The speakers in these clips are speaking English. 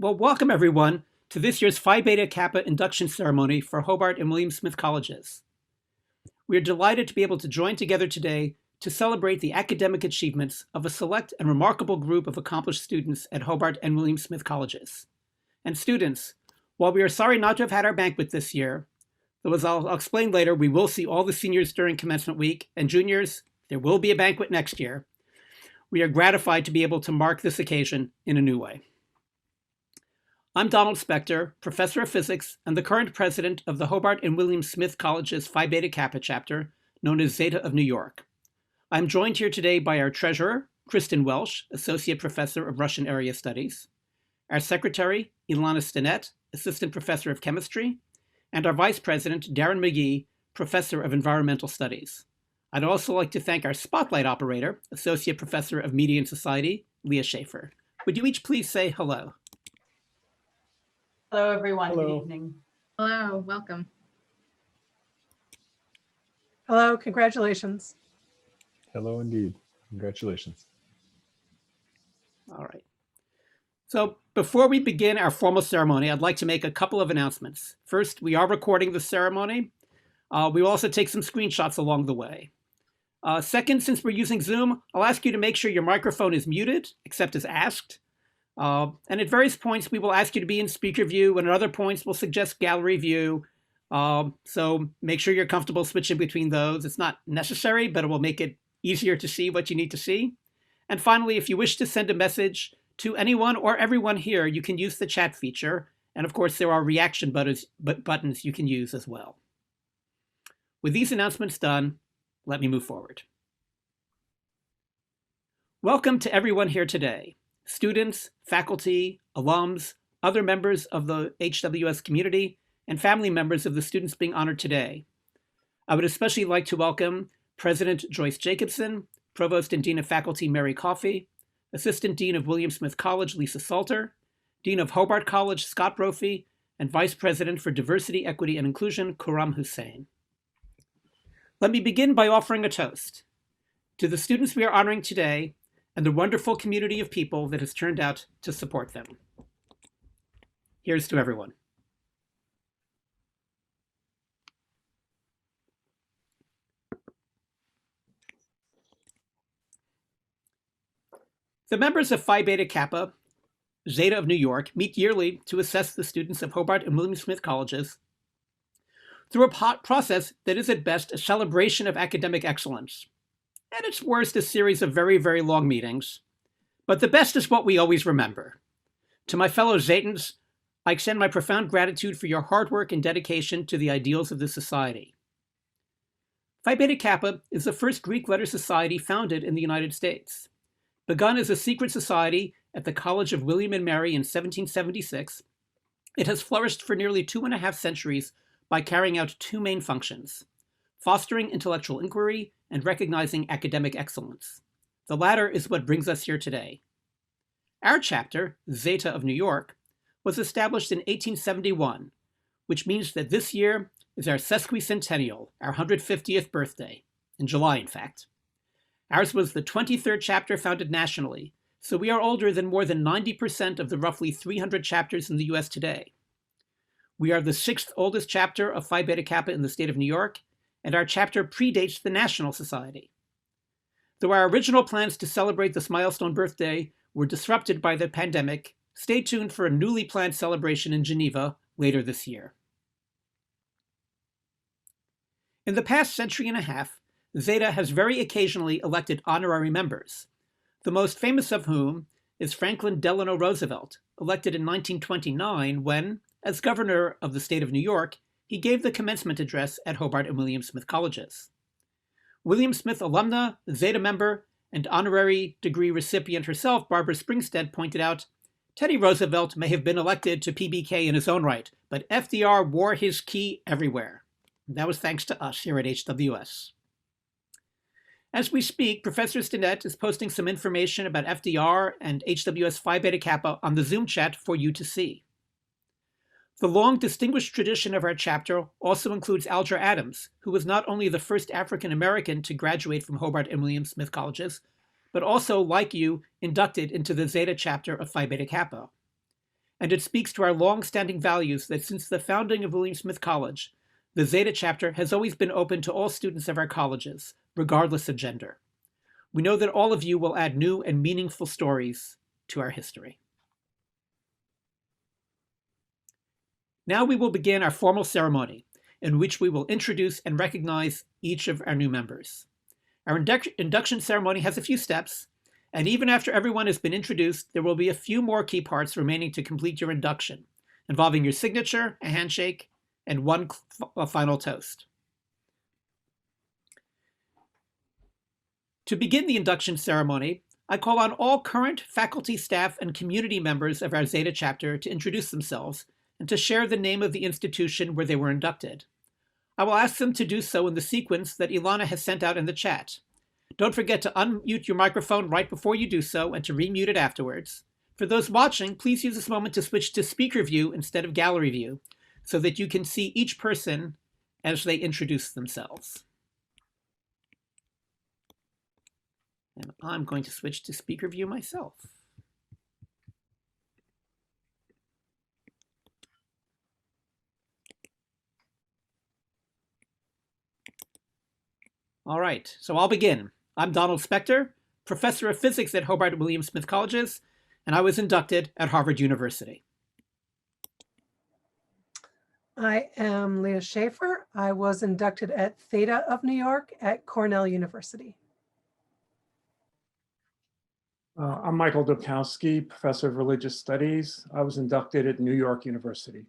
Well, welcome everyone to this year's Phi Beta Kappa induction ceremony for Hobart and William Smith Colleges. We are delighted to be able to join together today to celebrate the academic achievements of a select and remarkable group of accomplished students at Hobart and William Smith Colleges. And students, while we are sorry not to have had our banquet this year, though as I'll explain later, we will see all the seniors during commencement week, and juniors, there will be a banquet next year. We are gratified to be able to mark this occasion in a new way. I'm Donald Spector, professor of physics and the current president of the Hobart and William Smith College's Phi Beta Kappa chapter, known as Zeta of New York. I'm joined here today by our treasurer, Kristen Welsh, associate professor of Russian Area Studies, our secretary, Ilana Stinnett, assistant professor of chemistry, and our vice president, Darren McGee, professor of environmental studies. I'd also like to thank our spotlight operator, associate professor of media and society, Leah Schaefer. Would you each please say hello? Hello, everyone. Hello. Good evening. Hello, welcome. Hello, congratulations. Hello, indeed. Congratulations. All right. So before we begin our formal ceremony, I'd like to make a couple of announcements. First, we are recording the ceremony. We will also take some screenshots along the way. Second, since we're using Zoom, I'll ask you to make sure your microphone is muted, except as asked. And at various points, we will ask you to be in speaker view, and at other points, we'll suggest gallery view. So make sure you're comfortable switching between those. It's not necessary, but it will make it easier to see what you need to see. And finally, if you wish to send a message to anyone or everyone here, you can use the chat feature. And of course, there are reaction buttons you can use as well. With these announcements done, let me move forward. Welcome to everyone here today. Students, faculty, alums, other members of the HWS community, and family members of the students being honored today. I would especially like to welcome President Joyce Jacobson, Provost and Dean of Faculty Mary Coffey, Assistant Dean of William Smith College Lisa Salter, Dean of Hobart College Scott Brophy, and Vice President for Diversity, Equity, and Inclusion Khurram Hussain. Let me begin by offering a toast to the students we are honoring today and the wonderful community of people that has turned out to support them. Here's to everyone. The members of Phi Beta Kappa, Zeta of New York, meet yearly to assess the students of Hobart and William Smith Colleges through a process that is at best a celebration of academic excellence. At its worst, a series of very, very long meetings. But the best is what we always remember. To my fellow Zetans, I extend my profound gratitude for your hard work and dedication to the ideals of this society. Phi Beta Kappa is the first Greek letter society founded in the United States. Begun as a secret society at the College of William and Mary in 1776, it has flourished for nearly 2.5 centuries by carrying out two main functions: fostering intellectual inquiry and recognizing academic excellence. The latter is what brings us here today. Our chapter, Zeta of New York, was established in 1871, which means that this year is our sesquicentennial, our 150th birthday, in July, in fact. Ours was the 23rd chapter founded nationally, so we are older than more than 90% of the roughly 300 chapters in the US today. We are the 6th oldest chapter of Phi Beta Kappa in the state of New York, and our chapter predates the National Society. Though our original plans to celebrate this milestone birthday were disrupted by the pandemic, stay tuned for a newly planned celebration in Geneva later this year. In the past century and a half, Zeta has very occasionally elected honorary members, the most famous of whom is Franklin Delano Roosevelt, elected in 1929 when, as governor of the state of New York, he gave the commencement address at Hobart and William Smith Colleges. William Smith alumna, Zeta member, and honorary degree recipient herself, Barbara Springstead, pointed out, Teddy Roosevelt may have been elected to PBK in his own right, but FDR wore his key everywhere. That was thanks to us here at HWS. As we speak, Professor Stinnett is posting some information about FDR and HWS Phi Beta Kappa on the Zoom chat for you to see. The long, distinguished tradition of our chapter also includes Alger Adams, who was not only the first African-American to graduate from Hobart and William Smith Colleges, but also, like you, inducted into the Zeta chapter of Phi Beta Kappa. and it speaks to our long-standing values that since the founding of William Smith College, the Zeta chapter has always been open to all students of our colleges, regardless of gender. We know that all of you will add new and meaningful stories to our history. Now we will begin our formal ceremony, in which we will introduce and recognize each of our new members. Our induction ceremony has a few steps, and even after everyone has been introduced, there will be a few more key parts remaining to complete your induction, involving your signature, a handshake, and one final toast. To begin the induction ceremony, I call on all current faculty, staff, and community members of our Zeta chapter to introduce themselves and to share the name of the institution where they were inducted. I will ask them to do so in the sequence that Ilana has sent out in the chat. Don't forget to unmute your microphone right before you do so and to remute it afterwards. For those watching, please use this moment to switch to speaker view instead of gallery view so that you can see each person as they introduce themselves. And I'm going to switch to speaker view myself. All right, so I'll begin. I'm Donald Spector, professor of physics at Hobart and William Smith Colleges, and I was inducted at Harvard University. I am Leah Schaefer. I was inducted at Theta of New York at Cornell University. I'm Michael Dobkowski, professor of religious studies. I was inducted at New York University.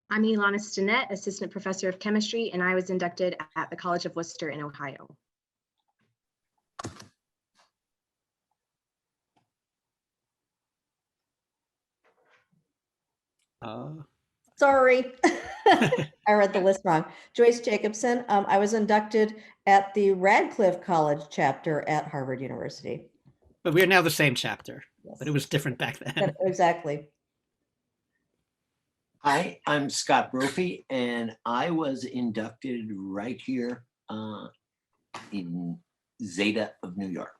I'm Ilana Stinnett, assistant professor of chemistry, and I was inducted at the College of Worcester in Ohio. Sorry, I read the list wrong. Joyce Jacobson. I was inducted at the Radcliffe College chapter at Harvard University. But we are now the same chapter, Yes. but it was different back then. Exactly. Hi, I'm Scott Brophy, and I was inducted right here in Zeta of New York.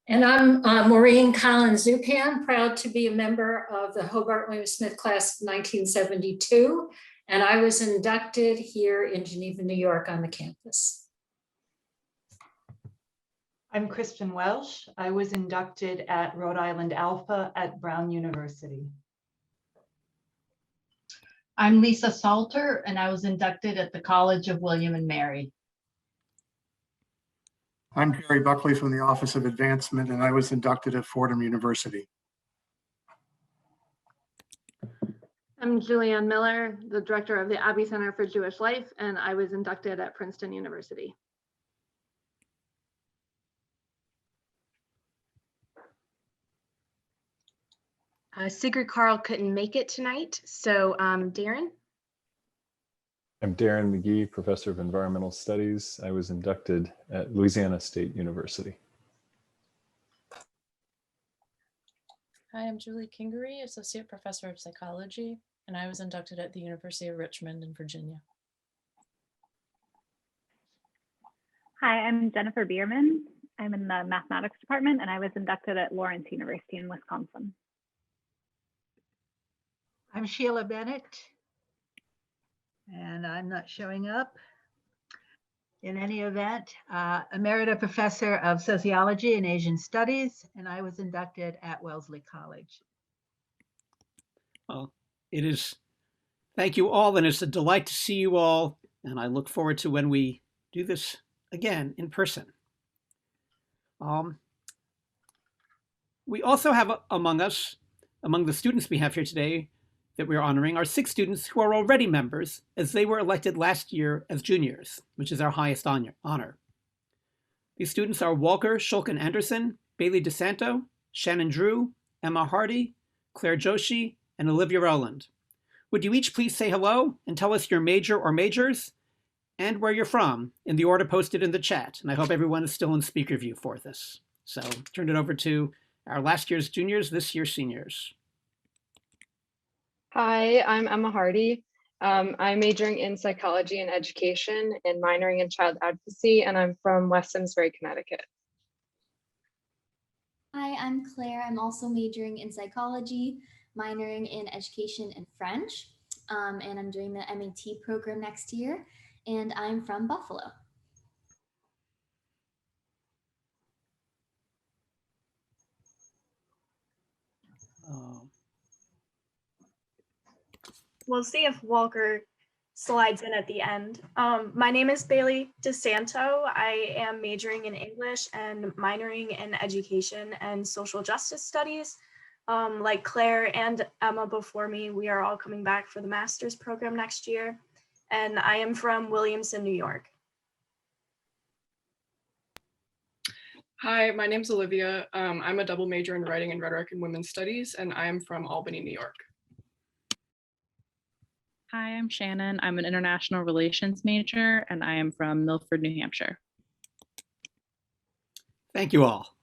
And I'm Maureen Collins-Zupan, proud to be a member of the Hobart William Smith class of 1972. And I was inducted here in Geneva, New York on the campus. I'm Kristen Welsh. I was inducted at Rhode Island Alpha at Brown University. I'm Lisa Salter, and I was inducted at the College of William and Mary. I'm Gary Buckley from the Office of Advancement, and I was inducted at Fordham University. I'm Julianne Miller, the director of the Abbey Center for Jewish Life, and I was inducted at Princeton University. Sigrid Carl couldn't make it tonight, so Darren? I'm Darren McGee, professor of environmental studies. I was inducted at Louisiana State University. Hi, I'm Julie Kingery, associate professor of psychology, and I was inducted at the University of Richmond in Virginia. Hi, I'm Jennifer Bierman. I'm in the mathematics department, and I was inducted at Lawrence University in Wisconsin. I'm Sheila Bennett, and I'm not showing up. In any event, Emerita Professor of Sociology and Asian Studies, and I was inducted at Wellesley College. Well, it is, thank you all, and it's a delight to see you all, and I look forward to when we do this again in person. We also have among us, among the students we have here today, that we're honoring are 6 students who are already members, as they were elected last year as juniors, which is our highest honor. These students are Walker Shulkin Anderson, Bailey DeSanto, Shannon Drew, Emma Hardy, Claire Joshi, and Olivia Rowland. Would you each please say hello and tell us your major or majors and where you're from in the order posted in the chat? And I hope everyone is still in speaker view for this. So turn it over to our last year's juniors, this year's seniors. Hi, I'm Emma Hardy. I'm majoring in psychology and education and minoring in child advocacy, and I'm from West Simsbury, Connecticut. Hi, I'm Claire. I'm also majoring in psychology, minoring in education and French, and I'm doing the MAT program next year, and I'm from Buffalo. We'll see if Walker slides in at the end. My name is Bailey DeSanto. I am majoring in English and minoring in education and social justice studies. Like Claire and Emma before me, we are all coming back for the master's program next year. And I am from Williamson, New York. Hi, my name's Olivia. I'm a double major in writing and rhetoric and women's studies, and I am from Albany, New York. Hi, I'm Shannon. I'm an international relations major, and I am from Milford, New Hampshire. Thank you all.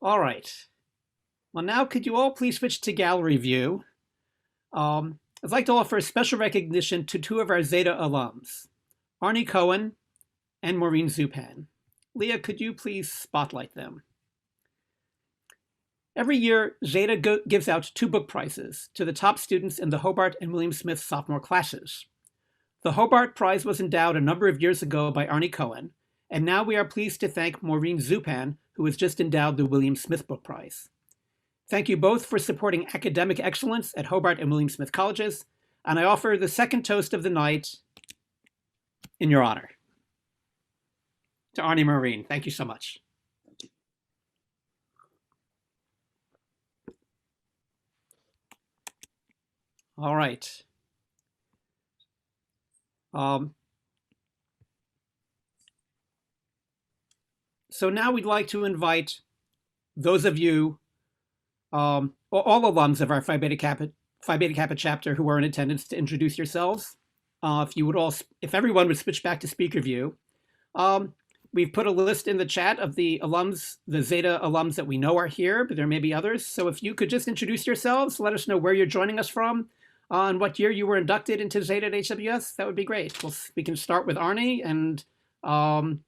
All right. Well, now could you all please switch to gallery view? I'd like to offer a special recognition to two of our Zeta alums, Arnie Cohen and Maureen Zupan. Leah, could you please spotlight them? Every year, Zeta gives out 2 book prizes to the top students in the Hobart and William Smith sophomore classes. The Hobart Prize was endowed a number of years ago by Arnie Cohen, and now we are pleased to thank Maureen Zupan, who was just endowed the William Smith Book Prize. Thank you both for supporting academic excellence at Hobart and William Smith colleges, and I offer the second toast of the night in your honor. To Arnie and Maureen, thank you so much. All right. So now we'd like to invite those of you, all alums of our Phi Beta Kappa chapter who are in attendance, to introduce yourselves. If everyone would switch back to speaker view. We've put a list in the chat of the alums, the Zeta alums that we know are here, but there may be others. So if you could just introduce yourselves, let us know where you're joining us from, and what year you were inducted into Zeta at HWS, that would be great. We can start with Arnie, and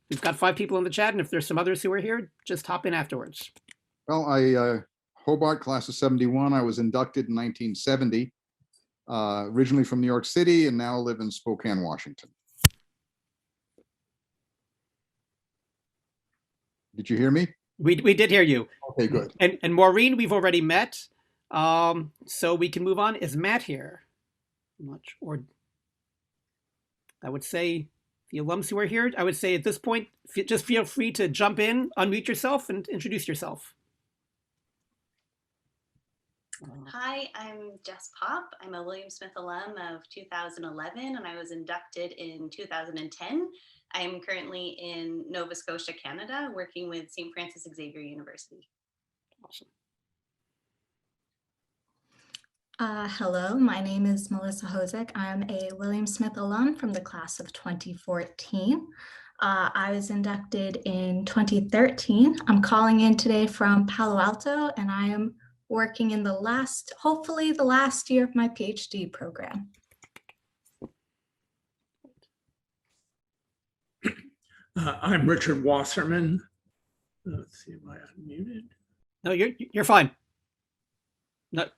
we've got 5 people in the chat, and if there's some others who are here, just hop in afterwards. Well, Hobart, class of 71, I was inducted in 1970, originally from New York City, and now live in Spokane, Washington. Did you hear me? We did hear you. Okay, good. And Maureen, we've already met, so we can move on. Is Matt here? Or I would say the alums who are here, I would say at this point, just feel free to jump in, unmute yourself, and introduce yourself. Hi, I'm Jess Pop. I'm a William Smith alum of 2011, and I was inducted in 2010. I'm currently in Nova Scotia, Canada, working with St. Francis Xavier University. Awesome. Hello, my name is Melissa Hosick. I'm a William Smith alum from the class of 2014. I was inducted in 2013. I'm calling in today from Palo Alto, and I am working in hopefully the last year of my PhD program. I'm Richard Wasserman. Let's see, am I unmuted? No, you're fine. No.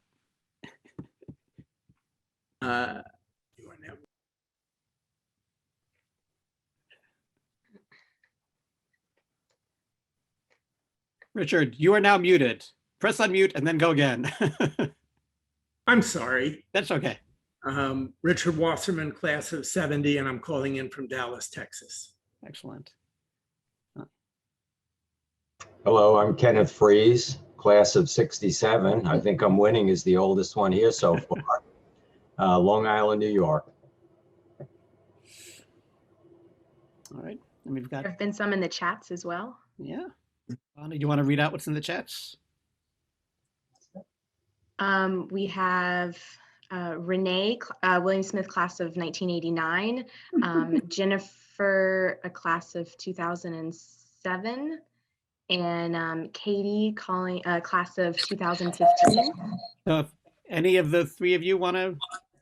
Richard, you are now muted. Press unmute and then go again. I'm sorry. That's okay. Richard Wasserman, class of 70, and I'm calling in from Dallas, Texas. Excellent. Hello, I'm Kenneth Fries, class of 67. I think I'm winning as the oldest one here so far. Long Island, New York. All right. And we've got. There have been some in the chats as well. Yeah. Do you want to read out what's in the chats? We have Renee, William Smith class of 1989, Jennifer, a class of 2007, and Katie calling class of 2015. So if any of the 3 of you want to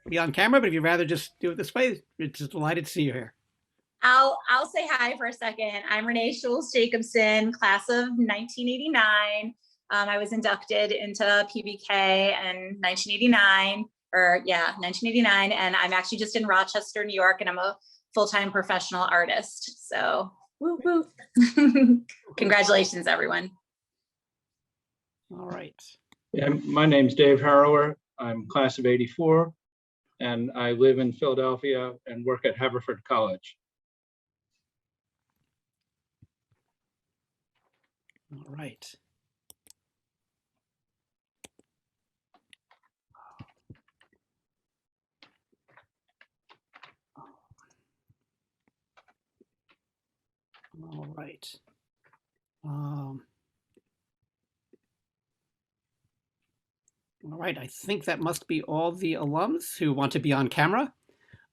be on camera, but if you'd rather just do it this way, we're just delighted to see you here. I'll say hi for a second. I'm Renee Schulz Jacobson, class of 1989. I was inducted into PBK in 1989, 1989, and I'm actually just in Rochester, New York, and I'm a full-time professional artist. So, woo woo! Congratulations, everyone. All right. Yeah, my name's Dave Harrower. I'm class of 84, and I live in Philadelphia and work at Haverford College. All right. All right. All right, I think that must be all the alums who want to be on camera.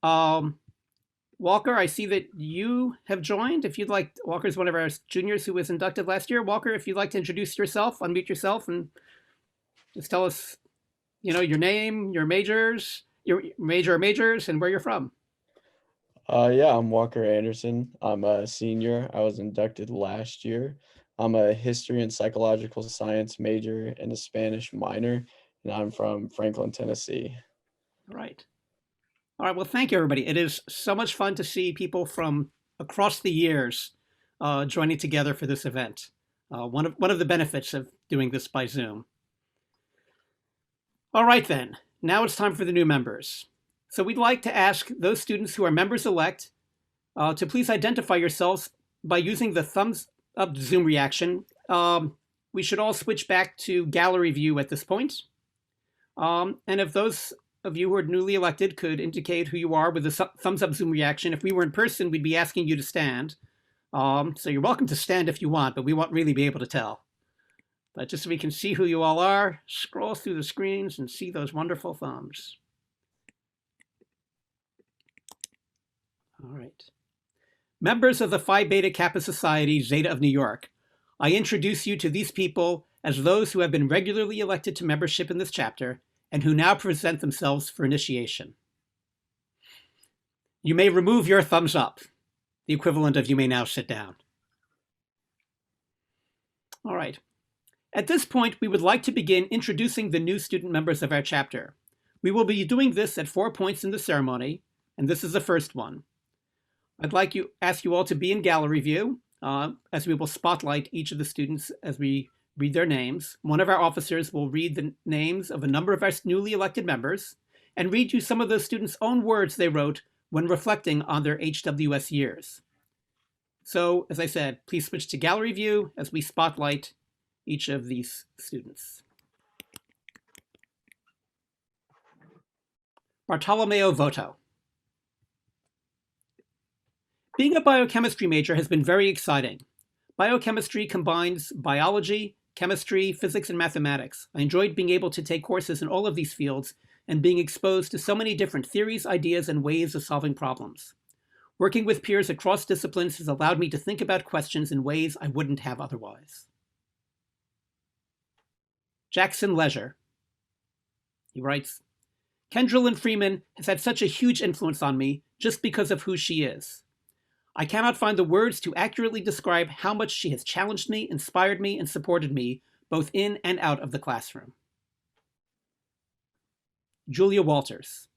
Walker, I see that you have joined. If you'd like, Walker's one of our juniors who was inducted last year. Walker, if you'd like to introduce yourself, unmute yourself and just tell us, your name, your majors, your major or majors, and where you're from. Yeah, I'm Walker Anderson. I'm a senior. I was inducted last year. I'm a history and psychological science major and a Spanish minor, and I'm from Franklin, Tennessee. All right. All right, well, thank you, everybody. It is so much fun to see people from across the years joining together for this event. One of the benefits of doing this by Zoom. All right, then. Now it's time for the new members. So we'd like to ask those students who are members-elect to please identify yourselves by using the thumbs up Zoom reaction. We should all switch back to gallery view at this point. And if those of you who are newly elected could indicate who you are with the thumbs up Zoom reaction. If we were in person, we'd be asking you to stand. So you're welcome to stand if you want, but we won't really be able to tell. But just so we can see who you all are, scroll through the screens and see those wonderful thumbs. All right. Members of the Phi Beta Kappa Society, Zeta of New York, I introduce you to these people as those who have been regularly elected to membership in this chapter and who now present themselves for initiation. You may remove your thumbs up, the equivalent of you may now sit down. All right. At this point, we would like to begin introducing the new student members of our chapter. We will be doing this at 4 points in the ceremony, and this is the first one. I'd like to ask you all to be in gallery view, as we will spotlight each of the students as we read their names. One of our officers will read the names of a number of our newly elected members and read you some of those students' own words they wrote when reflecting on their HWS years. So, as I said, please switch to gallery view as we spotlight each of these students. Bartolomeo Voto. Being a biochemistry major has been very exciting. Biochemistry combines biology, chemistry, physics, and mathematics. I enjoyed being able to take courses in all of these fields and being exposed to so many different theories, ideas, and ways of solving problems. Working with peers across disciplines has allowed me to think about questions in ways I wouldn't have otherwise. Jackson Leisure. He writes, Kendra Freeman has had such a huge influence on me just because of who she is. I cannot find the words to accurately describe how much she has challenged me, inspired me, and supported me, both in and out of the classroom. Julia Walters.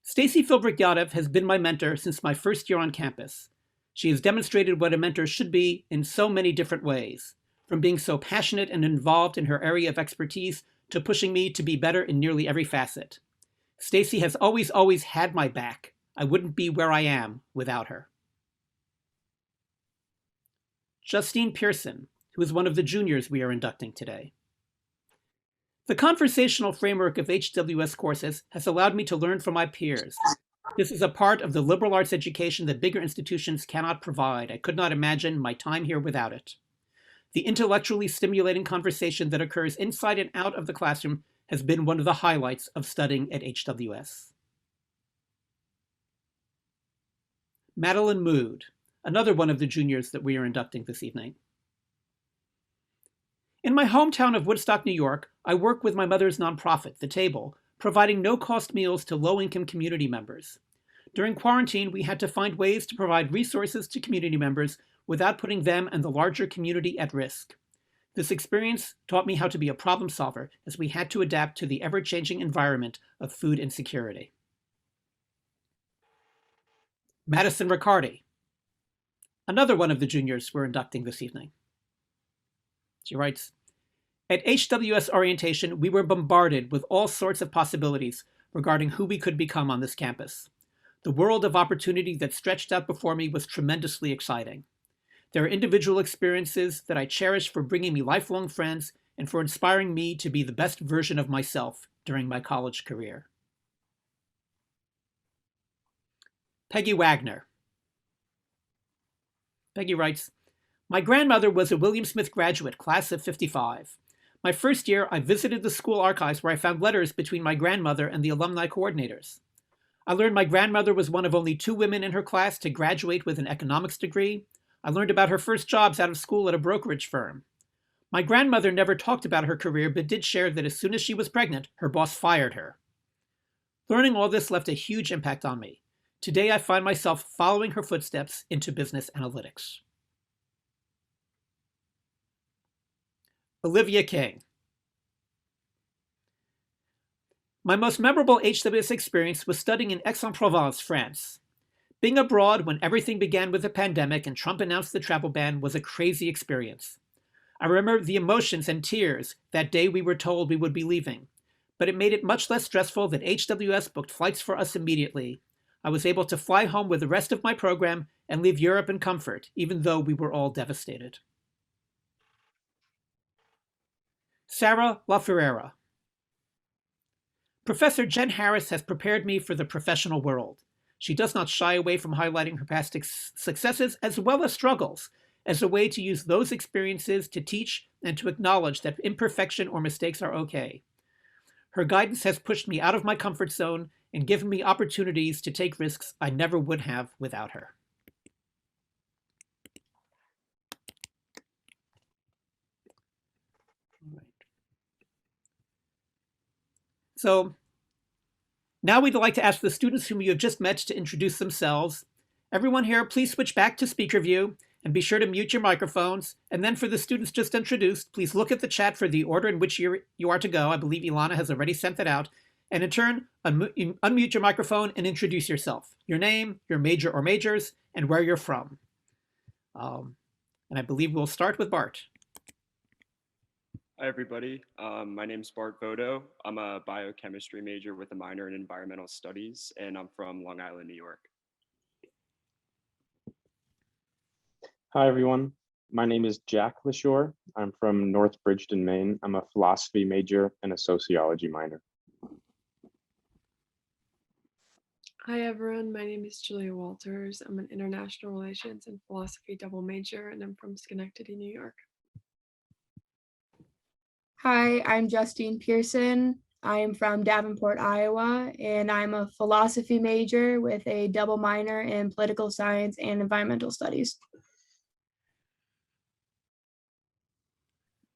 Stacy Philbrick-Yadev has been my mentor since my first year on campus. She has demonstrated what a mentor should be in so many different ways, from being so passionate and involved in her area of expertise to pushing me to be better in nearly every facet. Stacy has always had my back. I wouldn't be where I am without her. Justine Pearson, who is one of the juniors we are inducting today. The conversational framework of HWS courses has allowed me to learn from my peers. This is a part of the liberal arts education that bigger institutions cannot provide. I could not imagine my time here without it. The intellectually stimulating conversation that occurs inside and out of the classroom has been one of the highlights of studying at HWS. Madeline Mood, another one of the juniors that we are inducting this evening. In my hometown of Woodstock, New York, I work with my mother's nonprofit, The Table, providing no-cost meals to low-income community members. During quarantine, we had to find ways to provide resources to community members without putting them and the larger community at risk. This experience taught me how to be a problem solver as we had to adapt to the ever-changing environment of food insecurity. Madison Riccardi, another one of the juniors we're inducting this evening. She writes, at HWS orientation, we were bombarded with all sorts of possibilities regarding who we could become on this campus. The world of opportunity that stretched out before me was tremendously exciting. There are individual experiences that I cherish for bringing me lifelong friends and for inspiring me to be the best version of myself during my college career. Peggy Wagner. Peggy writes, my grandmother was a William Smith graduate, class of '55. My first year, I visited the school archives where I found letters between my grandmother and the alumni coordinators. I learned my grandmother was one of only 2 women in her class to graduate with an economics degree. I learned about her first jobs out of school at a brokerage firm. My grandmother never talked about her career, but did share that as soon as she was pregnant, her boss fired her. Learning all this left a huge impact on me. Today, I find myself following her footsteps into business analytics. Olivia King. My most memorable HWS experience was studying in Aix-en-Provence, France. Being abroad when everything began with the pandemic and Trump announced the travel ban was a crazy experience. I remember the emotions and tears that day we were told we would be leaving, but it made it much less stressful that HWS booked flights for us immediately. I was able to fly home with the rest of my program and leave Europe in comfort, even though we were all devastated. Sarah LaFerrera. Professor Jen Harris has prepared me for the professional world. She does not shy away from highlighting her past successes as well as struggles as a way to use those experiences to teach and to acknowledge that imperfection or mistakes are okay. Her guidance has pushed me out of my comfort zone and given me opportunities to take risks I never would have without her. So now we'd like to ask the students whom you have just met to introduce themselves. Everyone here, please switch back to speaker view and be sure to mute your microphones. And then for the students just introduced, please look at the chat for the order in which you are to go. I believe Ilana has already sent that out. And in turn, unmute your microphone and introduce yourself, your name, your major or majors, and where you're from. And I believe we'll start with Bart. Hi, everybody. My name's Bart Bodo. I'm a biochemistry major with a minor in environmental studies, and I'm from Long Island, New York. Hi, everyone. My name is Jack LaShore. I'm from North Bridgeton, Maine. I'm a philosophy major and a sociology minor. Hi, everyone. My name is Julia Walters. I'm an international relations and philosophy double major, and I'm from Schenectady, New York. Hi, I'm Justine Pearson. I am from Davenport, Iowa, and I'm a philosophy major with a double minor in political science and environmental studies.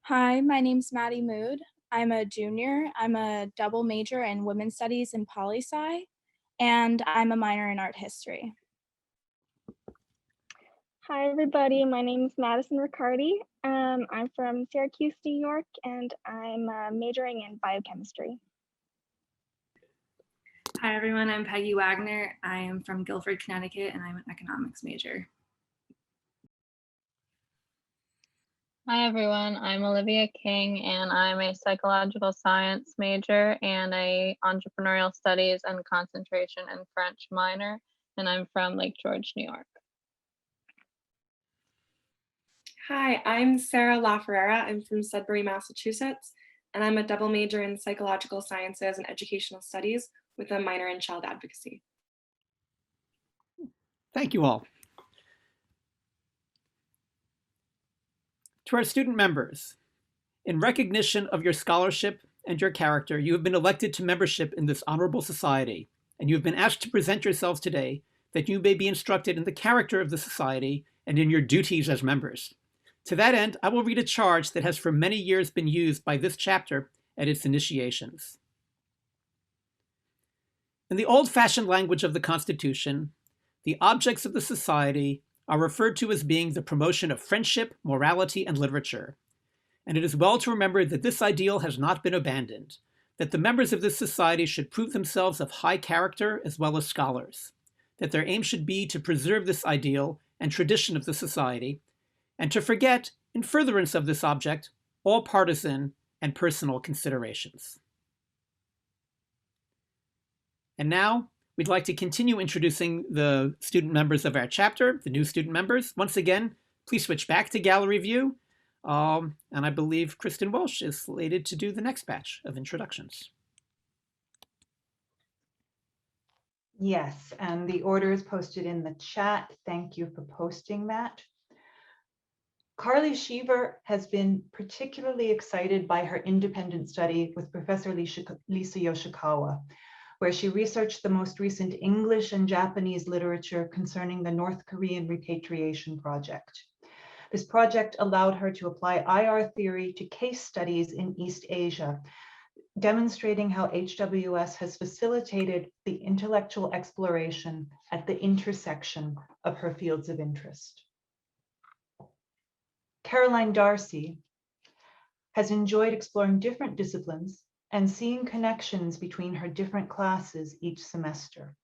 Hi, my name's Maddie Mood. I'm a junior. I'm a double major in women's studies and poli-sci, and I'm a minor in art history. Hi, everybody. My name is Madison Riccardi. I'm from Syracuse, New York, and I'm majoring in biochemistry. Hi, everyone. I'm Peggy Wagner. I am from Guilford, Connecticut, and I'm an economics major. Hi, everyone. I'm Olivia King, and I'm a psychological science major and a entrepreneurial studies and concentration in French minor, and I'm from Lake George, New York. Hi, I'm Sarah LaFerrera. I'm from Sudbury, Massachusetts, and I'm a double major in psychological sciences and educational studies with a minor in child advocacy. Thank you all. To our student members, in recognition of your scholarship and your character, you have been elected to membership in this honorable society, and you have been asked to present yourselves today that you may be instructed in the character of the society and in your duties as members. To that end, I will read a charge that has for many years been used by this chapter at its initiations. In the old-fashioned language of the Constitution, the objects of the society are referred to as being the promotion of friendship, morality, and literature. And it is well to remember that this ideal has not been abandoned, that the members of this society should prove themselves of high character as well as scholars, that their aim should be to preserve this ideal and tradition of the society, and to forget, in furtherance of this object, all partisan and personal considerations. And now, we'd like to continue introducing the student members of our chapter, the new student members. Once again, please switch back to gallery view. And I believe Kristen Welsh is slated to do the next batch of introductions. Yes, and the order is posted in the chat. Thank you for posting that. Carly Sheaver has been particularly excited by her independent study with Professor Lisa Yoshikawa, where she researched the most recent English and Japanese literature concerning the North Korean repatriation project. This project allowed her to apply IR theory to case studies in East Asia, demonstrating how HWS has facilitated the intellectual exploration at the intersection of her fields of interest. Caroline Darcy has enjoyed exploring different disciplines and seeing connections between her different classes each semester.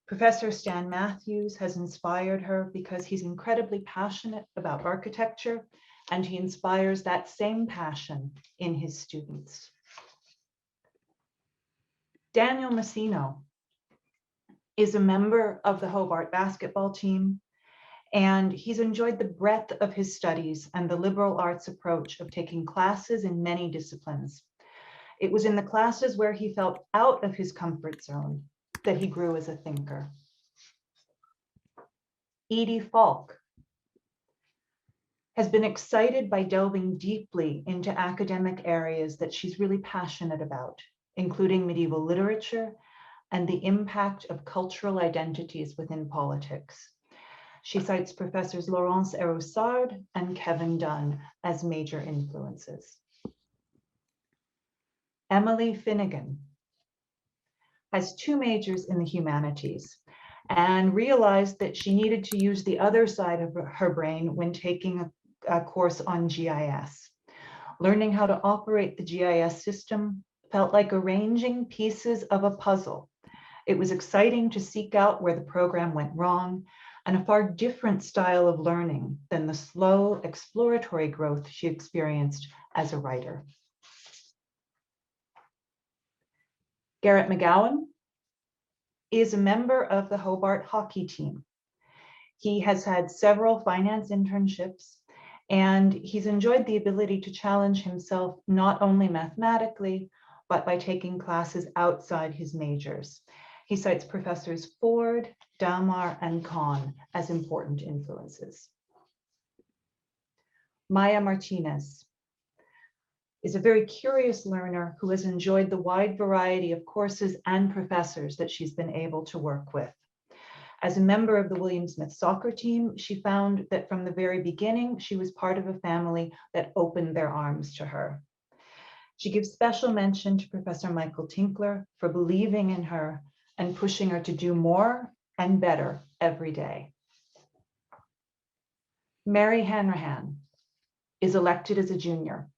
Professor Stan Matthews has inspired her because he's incredibly passionate about architecture, and he inspires that same passion in his students. Daniel Messino is a member of the Hobart basketball team, and he's enjoyed the breadth of his studies and the liberal arts approach of taking classes in many disciplines. It was in the classes where he felt out of his comfort zone that he grew as a thinker. Edie Falk has been excited by delving deeply into academic areas that she's really passionate about, including medieval literature and the impact of cultural identities within politics. She cites Professors Laurence Eroussard and Kevin Dunn as major influences. Emily Finnegan has two majors in the humanities and realized that she needed to use the other side of her brain when taking a course on GIS. Learning how to operate the GIS system felt like arranging pieces of a puzzle. It was exciting to seek out where the program went wrong, and a far different style of learning than the slow exploratory growth she experienced as a writer. Garrett McGowan is a member of the Hobart hockey team. He has had several finance internships, and he's enjoyed the ability to challenge himself not only mathematically, but by taking classes outside his majors. He cites Professors Ford, Dalmar, and Kahn as important influences. Maya Martinez is a very curious learner who has enjoyed the wide variety of courses and professors that she's been able to work with. As a member of the William Smith soccer team, she found that from the very beginning, she was part of a family that opened their arms to her. She gives special mention to Professor Michael Tinkler for believing in her and pushing her to do more and better every day. Mary Hanrahan is elected as a junior.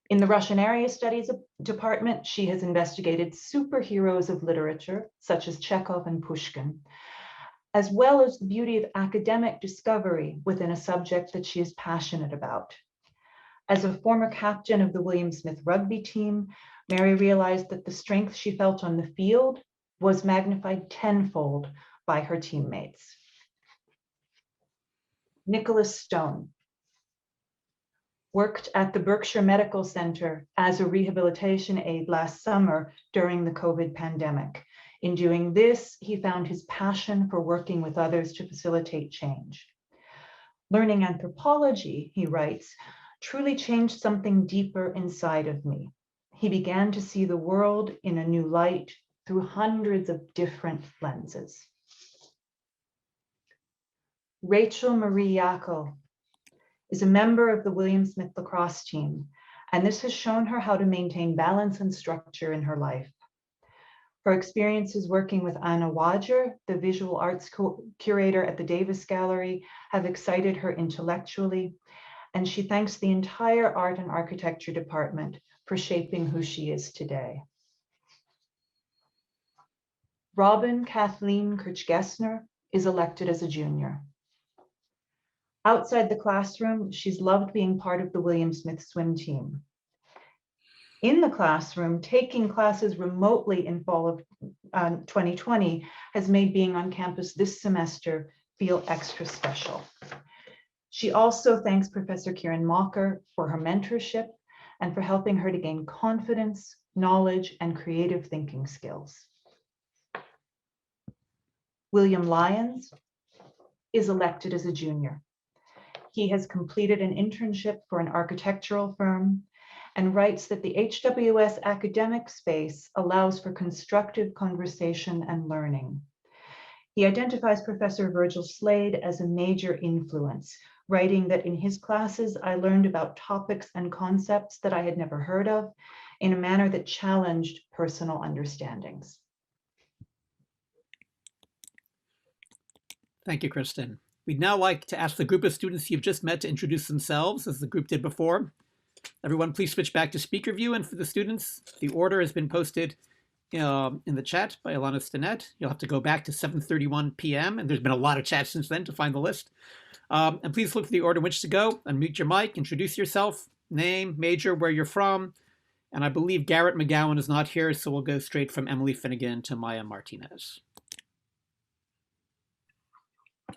In the Russian Area Studies department, she has investigated superheroes of literature, such as Chekhov and Pushkin, as well as the beauty of academic discovery within a subject that she is passionate about. As a former captain of the William Smith rugby team, Mary realized that the strength she felt on the field was magnified tenfold by her teammates. Nicholas Stone worked at the Berkshire Medical Center as a rehabilitation aide last summer during the COVID pandemic. In doing this, he found his passion for working with others to facilitate change. Learning anthropology, he writes, truly changed something deeper inside of me. He began to see the world in a new light through hundreds of different lenses. Rachel Marie Yackel is a member of the William Smith lacrosse team, and this has shown her how to maintain balance and structure in her life. Her experiences working with Anna Wadger, the visual arts curator at the Davis Gallery, have excited her intellectually, and she thanks the entire art and architecture department for shaping who she is today. Robin Kathleen Kirch-Gessner is elected as a junior. Outside the classroom, she's loved being part of the William Smith swim team. In the classroom, taking classes remotely in fall of 2020 has made being on campus this semester feel extra special. She also thanks Professor Kieran Mocker for her mentorship and for helping her to gain confidence, knowledge, and creative thinking skills. William Lyons is elected as a junior. He has completed an internship for an architectural firm and writes that the HWS academic space allows for constructive conversation and learning. He identifies Professor Virgil Slade as a major influence, writing that in his classes, I learned about topics and concepts that I had never heard of in a manner that challenged personal understandings. Thank you, Kristen. We'd now like to ask the group of students you've just met to introduce themselves as the group did before. Everyone, please switch back to speaker view. And for the students, the order has been posted in the chat by Alana Stinnett. You'll have to go back to 7:31 p.m. And there's been a lot of chats since then to find the list. And please look for the order in which to go. Unmute your mic, introduce yourself, name, major, where you're from. And I believe Garrett McGowan is not here, so we'll go straight from Emily Finnegan to Maya Martinez.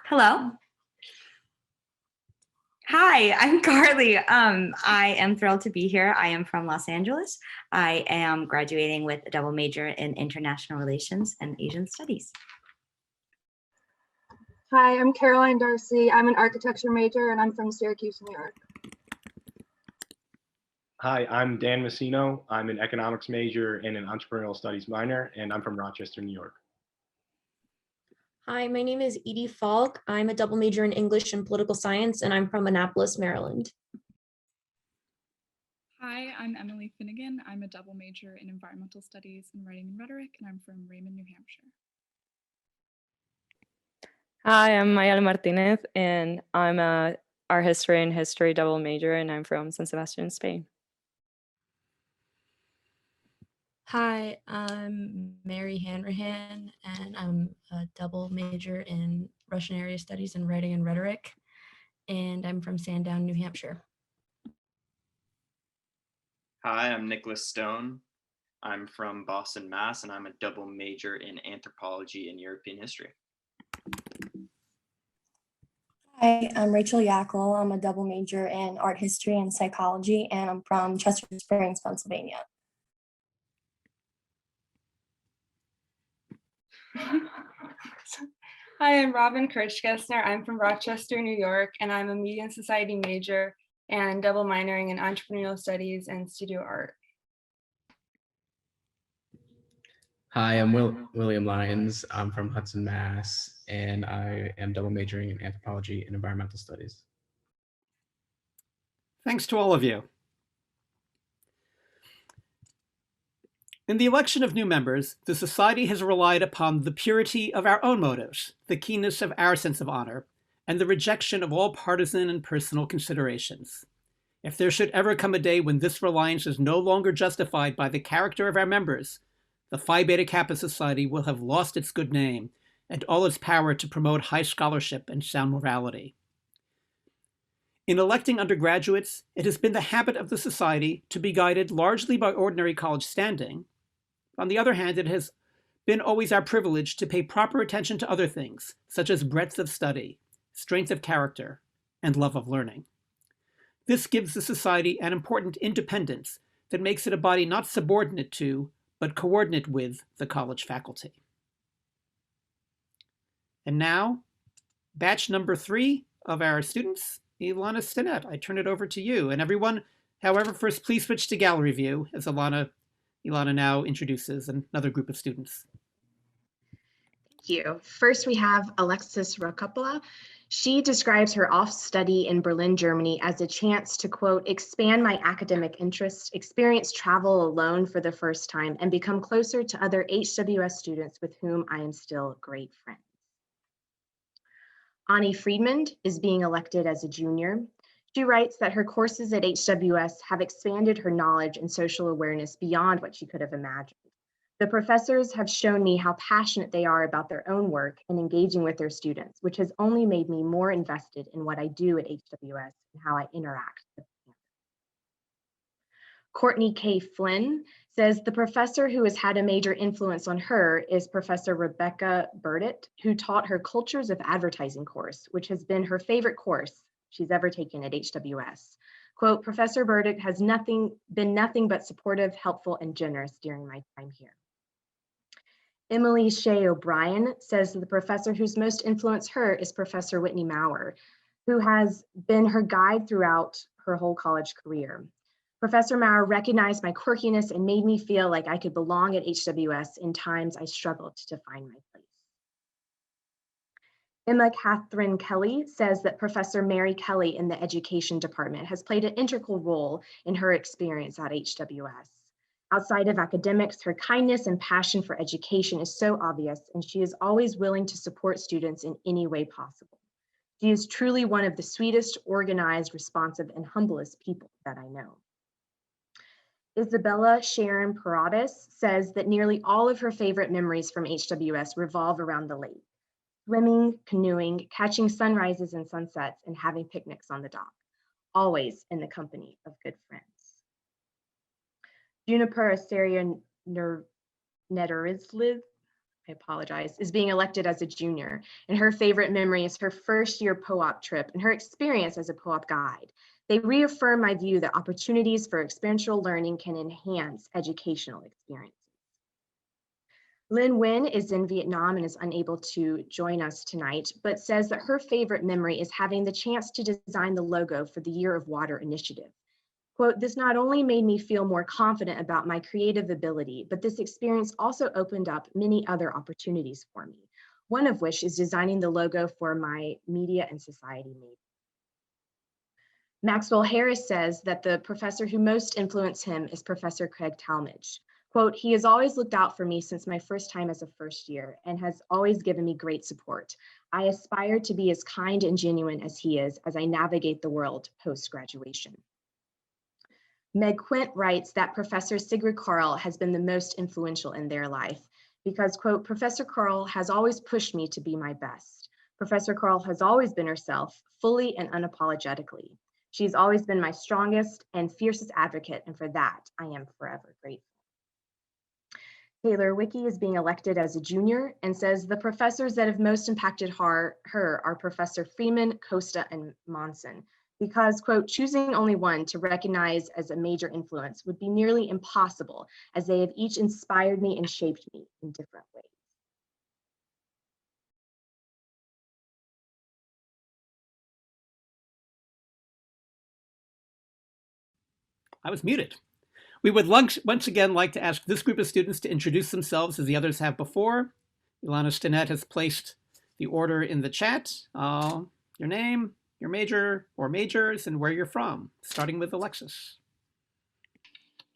Hello. Hi, I'm Carly. I am thrilled to be here. I am from Los Angeles. I am graduating with a double major in international relations and Asian studies. Hi, I'm Caroline Darcy. I'm an architecture major and I'm from Syracuse, New York. Hi, I'm Dan Messino. I'm an economics major and an entrepreneurial studies minor, and I'm from Rochester, New York. Hi, my name is Edie Falk. I'm a double major in English and political science, and I'm from Annapolis, Maryland. Hi, I'm Emily Finnegan. I'm a double major in environmental studies and writing and rhetoric, and I'm from Raymond, New Hampshire. Hi, I'm Mayala Martinez, and I'm a art history and history double major, and I'm from San Sebastian, Spain. Hi, I'm Mary Hanrahan, and I'm a double major in Russian area studies and writing and rhetoric, and I'm from Sandown, New Hampshire. Hi, I'm Nicholas Stone. I'm from Boston, Mass, and I'm a double major in anthropology and European history. Hi, I'm Rachel Yackel. I'm a double major in art history and psychology, and I'm from Chester Springs, Pennsylvania. Hi, I'm Robin Kirch-Gessner. I'm from Rochester, New York, and I'm a media and society major and double minoring in entrepreneurial studies and studio art. Hi, I'm William Lyons. I'm from Hudson, Mass, and I am double majoring in anthropology and environmental studies. Thanks to all of you. In the election of new members, the Society has relied upon the purity of our own motives, the keenness of our sense of honor, and the rejection of all partisan and personal considerations. If there should ever come a day when this reliance is no longer justified by the character of our members, the Phi Beta Kappa Society will have lost its good name and all its power to promote high scholarship and sound morality. In electing undergraduates, it has been the habit of the Society to be guided largely by ordinary college standing. On the other hand, it has been always our privilege to pay proper attention to other things, such as breadth of study, strength of character, and love of learning. This gives the Society an important independence that makes it a body not subordinate to, but coordinate with the college faculty. And now, batch number 3 of our students, Ilana Stinnett. I turn it over to you. And everyone, however, first please switch to gallery view as Ilana now introduces another group of students. Thank you. First, we have Alexis Rakapala. She describes her off study in Berlin, Germany as a chance to, quote, expand my academic interests, experience travel alone for the first time, and become closer to other HWS students with whom I am still great friends. Ani Friedman is being elected as a junior. She writes that her courses at HWS have expanded her knowledge and social awareness beyond what she could have imagined. The professors have shown me how passionate they are about their own work and engaging with their students, which has only made me more invested in what I do at HWS and how I interact with them. Courtney K. Flynn says the professor who has had a major influence on her is Professor Rebecca Burdett, who taught her Cultures of Advertising course, which has been her favorite course she's ever taken at HWS. Quote, Professor Burdett has been nothing but supportive, helpful, and generous during my time here. Emily Shea O'Brien says that the professor who's most influenced her is Professor Whitney Maurer, who has been her guide throughout her whole college career. Professor Maurer recognized my quirkiness and made me feel like I could belong at HWS in times I struggled to find my place. Emma Catherine Kelly says that Professor Mary Kelly in the education department has played an integral role in her experience at HWS. Outside of academics, her kindness and passion for education is so obvious, and she is always willing to support students in any way possible. She is truly one of the sweetest, organized, responsive, and humblest people that I know. Isabella Sharon Paradas says that nearly all of her favorite memories from HWS revolve around the lake: swimming, canoeing, catching sunrises and sunsets, and having picnics on the dock, always in the company of good friends. Juniper Asteria Nederisliv, I apologize, is being elected as a junior, and her favorite memory is her first year POOP trip and her experience as a POOP guide. They reaffirm my view that opportunities for experiential learning can enhance educational experiences. Lynn Nguyen is in Vietnam and is unable to join us tonight, but says that her favorite memory is having the chance to design the logo for the Year of Water initiative. Quote, this not only made me feel more confident about my creative ability, but this experience also opened up many other opportunities for me, one of which is designing the logo for my media and society major. Maxwell Harris says that the professor who most influenced him is Professor Craig Talmadge. Quote, he has always looked out for me since my first time as a first year and has always given me great support. I aspire to be as kind and genuine as he is as I navigate the world post-graduation. Meg Quint writes that Professor Sigrid Carl has been the most influential in their life because, quote, Professor Carl has always pushed me to be my best. Professor Carl has always been herself, fully and unapologetically. She's always been my strongest and fiercest advocate, and for that, I am forever grateful. Taylor Wicke is being elected as a junior and says the professors that have most impacted her are Professor Freeman, Costa, and Monson, because, quote, choosing only one to recognize as a major influence would be nearly impossible, as they have each inspired me and shaped me in different ways. I was muted. We would once again like to ask this group of students to introduce themselves as the others have before. Ilana Stinnett has placed the order in the chat. Your name, your major or majors, and where you're from, starting with Alexis.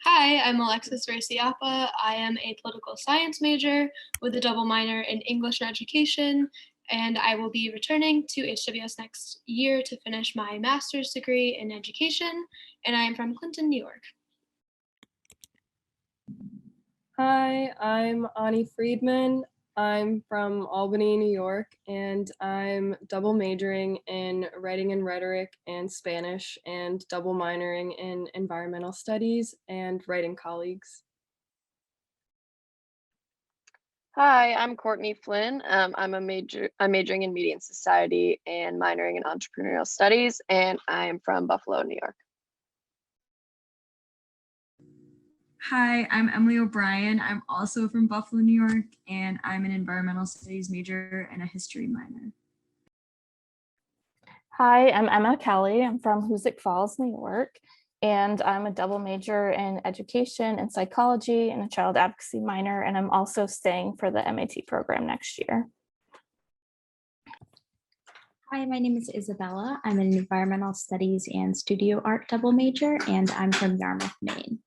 Hi, I'm Alexis Raciapa. I am a political science major with a double minor in English and education, and I will be returning to HWS next year to finish my master's degree in education, and I am from Clinton, New York. Hi, I'm Ani Friedman. I'm from Albany, New York, and I'm double majoring in writing and rhetoric and Spanish and double minoring in environmental studies and writing colleagues. Hi, I'm Courtney Flynn. I'm majoring in media and society and minoring in entrepreneurial studies, and I am from Buffalo, New York. Hi, I'm Emily O'Brien. I'm also from Buffalo, New York, and I'm an environmental studies major and a history minor. Hi, I'm Emma Kelly. I'm from Hoosick Falls, New York, and I'm a double major in education and psychology and a child advocacy minor, and I'm also staying for the MAT program next year. Hi, my name is Isabella. I'm an environmental studies and studio art double major, and I'm from Yarmouth, Maine.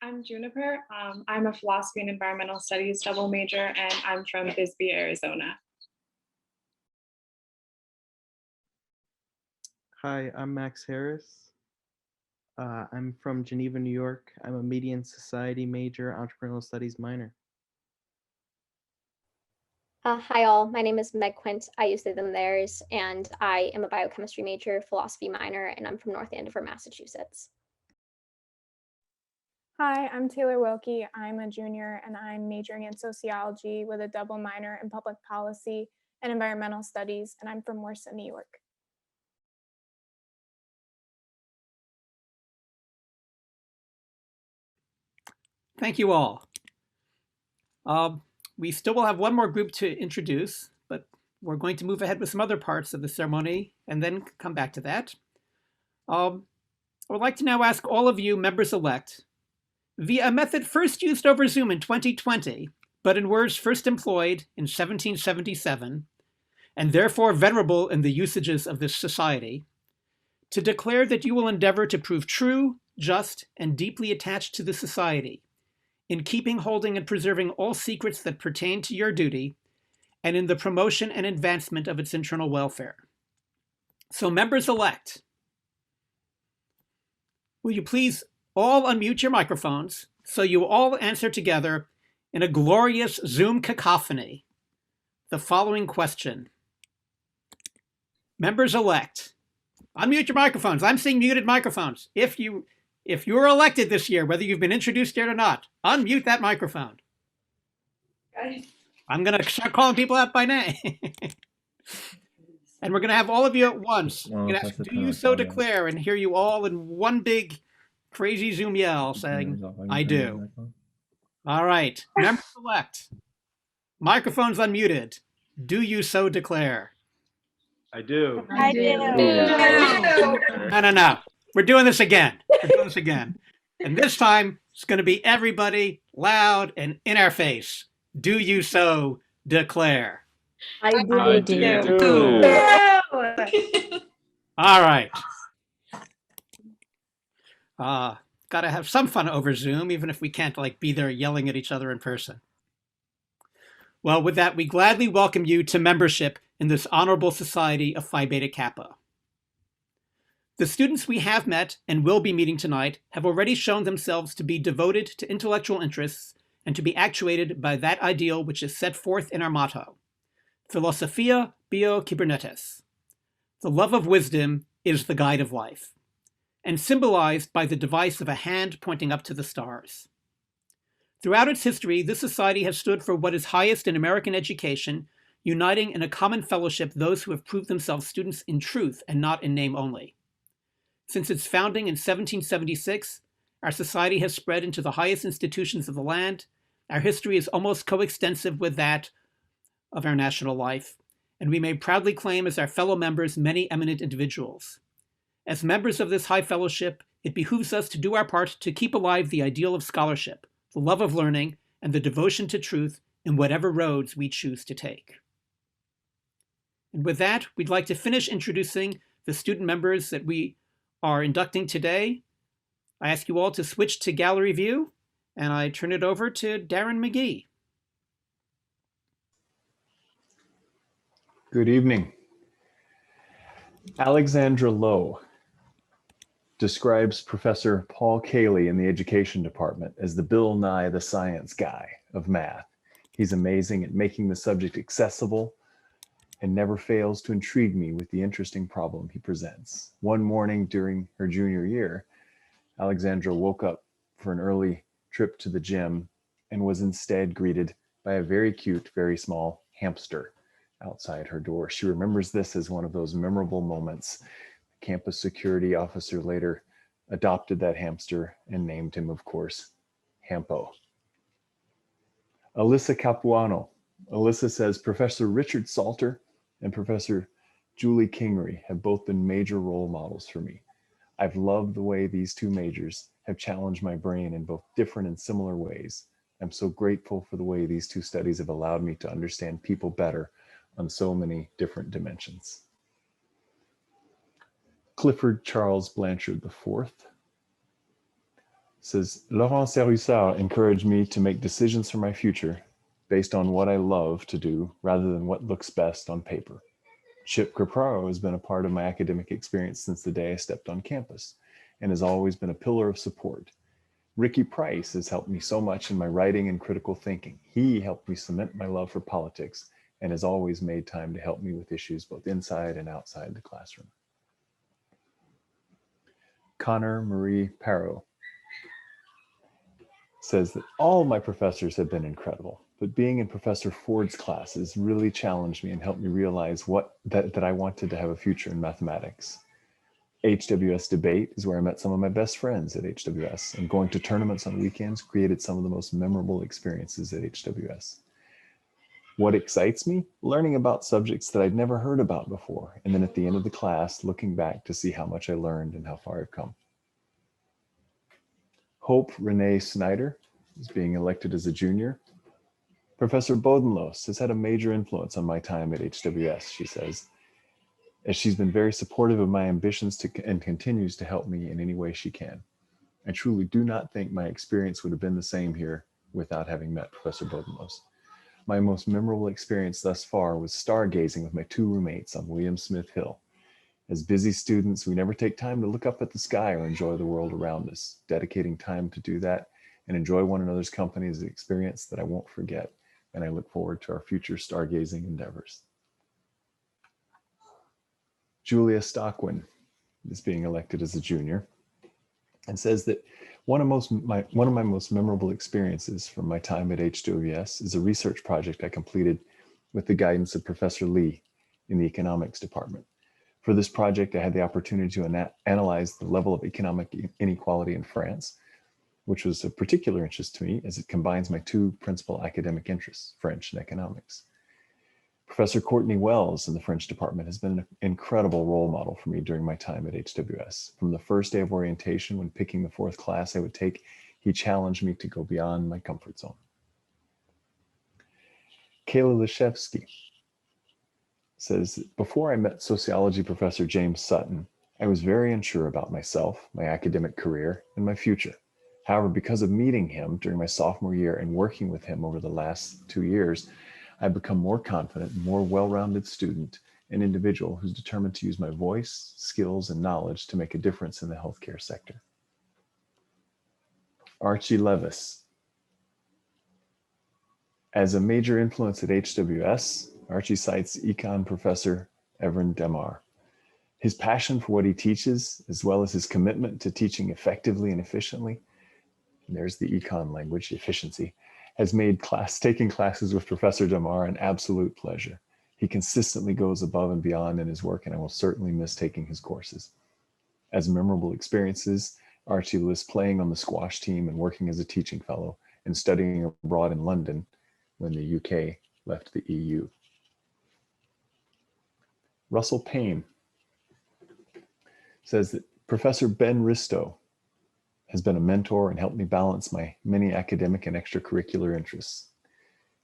I'm Juniper. I'm a philosophy and environmental studies double major, and I'm from Bisbee, Arizona. Hi, I'm Max Harris. I'm from Geneva, New York. I'm a media and society major, entrepreneurial studies minor. Hi all, my name is Meg Quint. I use they, them, theirs, and I am a biochemistry major, philosophy minor, and I'm from North Andover, Massachusetts. Hi, I'm Taylor Wilkie. I'm a junior and I'm majoring in sociology with a double minor in public policy and environmental studies, and I'm from Worcester, New York. Thank you all. We still will have one more group to introduce, but we're going to move ahead with some other parts of the ceremony and then come back to that. I would like to now ask all of you members-elect, via a method first used over Zoom in 2020, but in words first employed in 1777, and therefore venerable in the usages of this society, to declare that you will endeavor to prove true, just, and deeply attached to the society, in keeping, holding, and preserving all secrets that pertain to your duty, and in the promotion and advancement of its internal welfare. So members-elect, will you please all unmute your microphones so you all answer together in a glorious Zoom cacophony the following question. Members-elect, unmute your microphones. I'm seeing muted microphones. If you were elected this year, whether you've been introduced yet or not, unmute that microphone. I'm going to start calling people out by name. And we're going to have all of you at once. We're going to ask, do you so declare, and hear you all in one big crazy Zoom yell saying, I do. All right, members-elect, microphones unmuted. Do you so declare? I do. I do. No. We're doing this again. And this time, it's going to be everybody loud and in our face. Do you so declare? I do. All right. Got to have some fun over Zoom, even if we can't be there yelling at each other in person. Well, with that, we gladly welcome you to membership in this honorable society of Phi Beta Kappa. The students we have met and will be meeting tonight have already shown themselves to be devoted to intellectual interests and to be actuated by that ideal which is set forth in our motto, Philosophia Bio Kybernetes. The love of wisdom is the guide of life, and symbolized by the device of a hand pointing up to the stars. Throughout its history, this society has stood for what is highest in American education, uniting in a common fellowship those who have proved themselves students in truth and not in name only. Since its founding in 1776, our society has spread into the highest institutions of the land. Our history is almost coextensive with that of our national life, and we may proudly claim as our fellow members many eminent individuals. As members of this high fellowship, it behooves us to do our part to keep alive the ideal of scholarship, the love of learning, and the devotion to truth in whatever roads we choose to take. And with that, we'd like to finish introducing the student members that we are inducting today. I ask you all to switch to gallery view, and I turn it over to Darren McGee. Good evening. Alexandra Lowe describes Professor Paul Cayley in the Education Department as the Bill Nye the Science Guy of math. He's amazing at making the subject accessible and never fails to intrigue me with the interesting problem he presents. One morning during her junior year, Alexandra woke up for an early trip to the gym and was instead greeted by a very cute, very small hamster outside her door. She remembers this as one of those memorable moments. The campus security officer later adopted that hamster and named him, of course, Hampo. Alyssa Capuano. Alyssa says, Professor Richard Salter and Professor Julie Kingery have both been major role models for me. I've loved the way these two majors have challenged my brain in both different and similar ways. I'm so grateful for the way these two studies have allowed me to understand people better on so many different dimensions. Clifford Charles Blanchard IV says, Laurent Serrussard encouraged me to make decisions for my future based on what I love to do rather than what looks best on paper. Chip Creparo has been a part of my academic experience since the day I stepped on campus and has always been a pillar of support. Ricky Price has helped me so much in my writing and critical thinking. He helped me cement my love for politics and has always made time to help me with issues both inside and outside the classroom. Connor Marie Parrow says that all my professors have been incredible, but being in Professor Ford's classes really challenged me and helped me realize that I wanted to have a future in mathematics. HWS debate is where I met some of my best friends at HWS, and going to tournaments on weekends created some of the most memorable experiences at HWS. What excites me? Learning about subjects that I'd never heard about before, and then at the end of the class, looking back to see how much I learned and how far I've come. Hope Renee Snyder is being elected as a junior. Professor Bodenlos has had a major influence on my time at HWS, she says, as she's been very supportive of my ambitions and continues to help me in any way she can. I truly do not think my experience would have been the same here without having met Professor Bodenlos. My most memorable experience thus far was stargazing with my two roommates on William Smith Hill. As busy students, we never take time to look up at the sky or enjoy the world around us. Dedicating time to do that and enjoy one another's company is an experience that I won't forget, and I look forward to our future stargazing endeavors. Julia Stockwin is being elected as a junior and says that one of my most memorable experiences from my time at HWS is a research project I completed with the guidance of Professor Lee in the economics department. For this project, I had the opportunity to analyze the level of economic inequality in France, which was of particular interest to me as it combines my two principal academic interests, French and economics. Professor Courtney Wells in the French department has been an incredible role model for me during my time at HWS. From the first day of orientation, when picking the 4th class I would take, he challenged me to go beyond my comfort zone. Kayla Leszewski says, before I met sociology professor James Sutton, I was very unsure about myself, my academic career, and my future. However, because of meeting him during my sophomore year and working with him over the last 2 years, I've become more confident, more well-rounded student and individual who's determined to use my voice, skills, and knowledge to make a difference in the healthcare sector. Archie Levis. As a major influence at HWS, Archie cites econ professor Evren Demar. His passion for what he teaches, as well as his commitment to teaching effectively and efficiently, and there's the econ language, efficiency, has made taking classes with Professor Demar an absolute pleasure. He consistently goes above and beyond in his work, and I will certainly miss taking his courses. As memorable experiences, Archie lists playing on the squash team and working as a teaching fellow and studying abroad in London when the UK left the EU. Russell Payne says that Professor Ben Risto has been a mentor and helped me balance my many academic and extracurricular interests.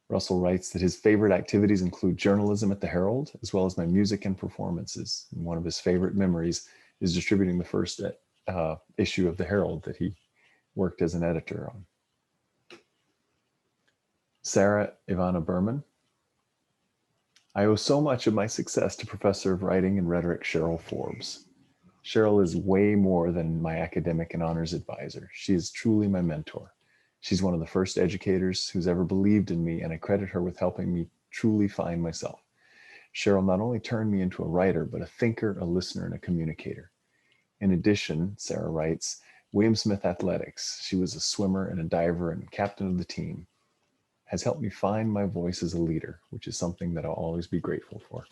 Russell writes that his favorite activities include journalism at the Herald, as well as my music and performances. And one of his favorite memories is distributing the first issue of the Herald that he worked as an editor on. Sarah Ivana Berman. I owe so much of my success to Professor of Writing and Rhetoric Cheryl Forbes. Cheryl is way more than my academic and honors advisor. She is truly my mentor. She's one of the first educators who's ever believed in me, and I credit her with helping me truly find myself. Cheryl not only turned me into a writer, but a thinker, a listener, and a communicator. In addition, Sarah writes, William Smith Athletics. She was a swimmer and a diver and captain of the team. Has helped me find my voice as a leader, which is something that I'll always be grateful for.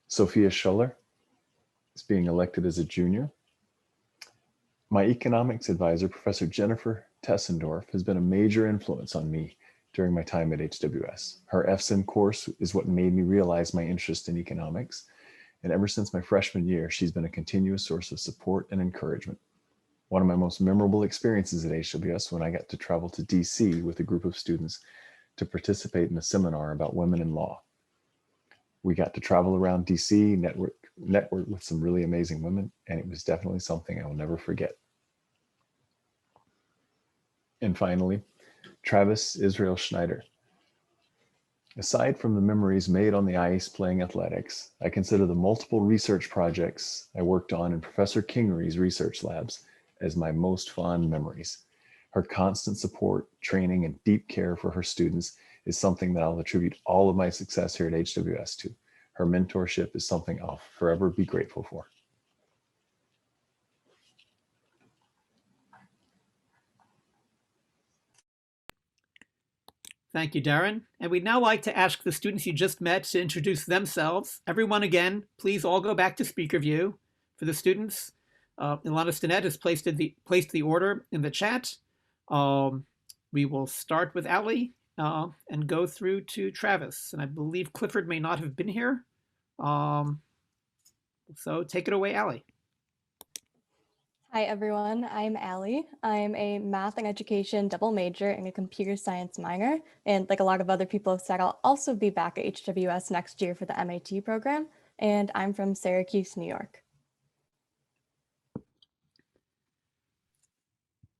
Sophia Schuller is being elected as a junior. My economics advisor, Professor Jennifer Tessendorf, has been a major influence on me during my time at HWS. Her FSIM course is what made me realize my interest in economics. And ever since my freshman year, she's been a continuous source of support and encouragement. One of my most memorable experiences at HWS when I got to travel to DC with a group of students to participate in a seminar about women in law. We got to travel around DC, network with some really amazing women, and it was definitely something I will never forget. And finally, Travis Israel Schneider. Aside from the memories made on the ice playing athletics, I consider the multiple research projects I worked on in Professor Kingery's research labs as my most fond memories. Her constant support, training, and deep care for her students is something that I'll attribute all of my success here at HWS to. Her mentorship is something I'll forever be grateful for. Thank you, Darren. And we'd now like to ask the students you just met to introduce themselves. Everyone again, please all go back to speaker view. For the students, Ilana Stinnett has placed the order in the chat. We will start with Ali and go through to Travis. And I believe Clifford may not have been here. So take it away, Ali. Hi, everyone. I'm Allie. I'm a math and education double major and a computer science minor. And like a lot of other people have said, I'll also be back at HWS next year for the MAT program. And I'm from Syracuse, New York.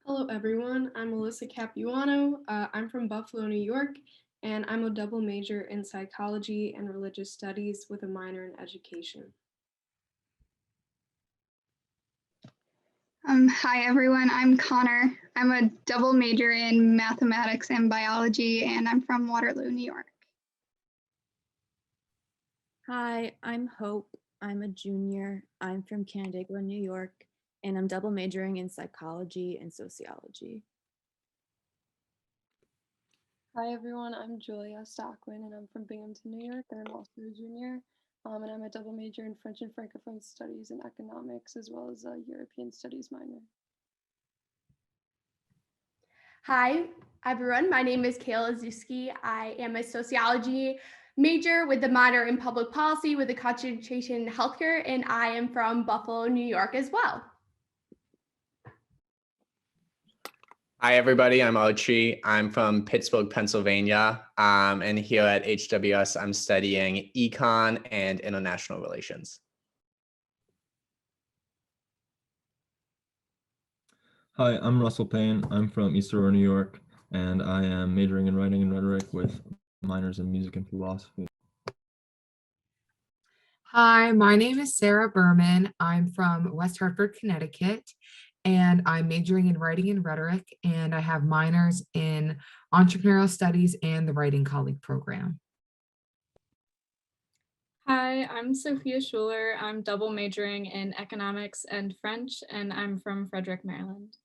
Hello, everyone. I'm Melissa Capuano. I'm from Buffalo, New York, and I'm a double major in psychology and religious studies with a minor in education. Hi, everyone. I'm Connor. I'm a double major in mathematics and biology, and I'm from Waterloo, New York. Hi, I'm Hope. I'm a junior. I'm from Canandaigua, New York, and I'm double majoring in psychology and sociology. Hi, everyone. I'm Julia Stockwin, and I'm from Binghamton, New York, and I'm also a junior. And I'm a double major in French and Francophone studies and economics, as well as a European studies minor. Hi, everyone. My name is Kayla Zuski. I am a sociology major with a minor in public policy with a concentration in healthcare, and I am from Buffalo, New York as well. Hi, everybody. I'm Ochi. I'm from Pittsburgh, Pennsylvania. And here at HWS, I'm studying econ and international relations. Hi, I'm Russell Payne. I'm from East Aurora, New York, and I am majoring in writing and rhetoric with minors in music and philosophy. Hi, my name is Sarah Berman. I'm from West Hartford, Connecticut, and I'm majoring in writing and rhetoric, and I have minors in entrepreneurial studies and the writing colleague program. Hi, I'm Sophia Schuler. I'm double majoring in economics and French, and I'm from Frederick, Maryland.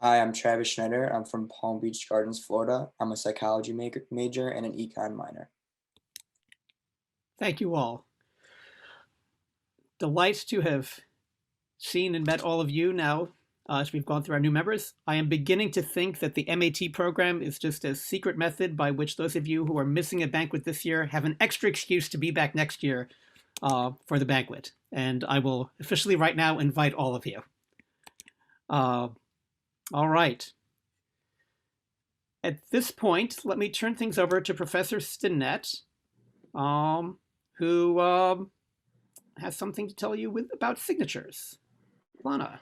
Hi, I'm Travis Schneider. I'm from Palm Beach Gardens, Florida. I'm a psychology major and an econ minor. Thank you all. Delights to have seen and met all of you now as we've gone through our new members. I am beginning to think that the MAT program is just a secret method by which those of you who are missing a banquet this year have an extra excuse to be back next year for the banquet. And I will officially right now invite all of you. All right. At this point, let me turn things over to Professor Stinnett, who has something to tell you about signatures. Lana.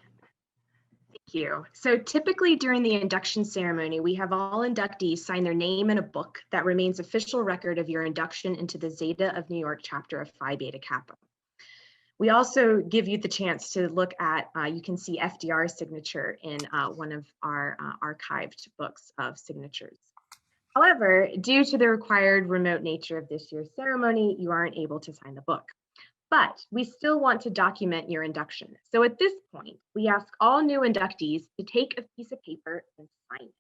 Thank you. So typically during the induction ceremony, we have all inductees sign their name in a book that remains official record of your induction into the Zeta of New York chapter of Phi Beta Kappa. We also give you the chance to look at, you can see FDR's signature in one of our archived books of signatures. However, due to the required remote nature of this year's ceremony, you aren't able to sign the book. But we still want to document your induction. So at this point, we ask all new inductees to take a piece of paper and sign it.